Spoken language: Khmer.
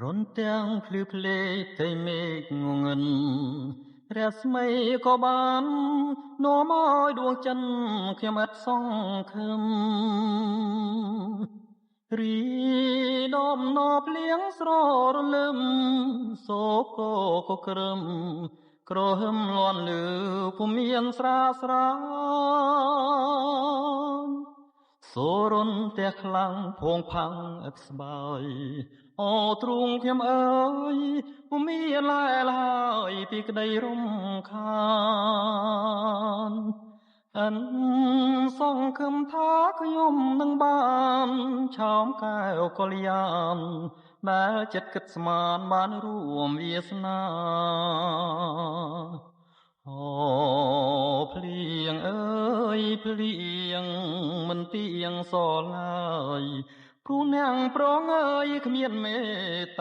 រន្ទាំងភ្លឺភ្លេចផ្ទៃមេឃងងឹនរស្មីក៏បាននាំឲ្យដួងចិនខ្ញុំឥតសង្ឃឹមរីដំណភ្លៀងស្ររលឹមសូកូក៏ក្រឹមក្រហឹមលាន់លឺពុំមានស្រាស្រានសូរនផ្ទះខ្លាំងភងផាំងឥតស្បើយអូទ្រូងខ្ញុំអើយពុំមានឡែលហើយពីក្តីរំខានអិនសង្ឃឹមថាខ្ញុំនឹងបានឆោមកែវកល្យានដែលចិត្តគិតស្មានបានរួមវាសនាអូភ្លៀងអើយភ្លៀងមិនទៀងសល់ឡើយព្រោះអ្នកប្រងអើយគ្មានមេត្តា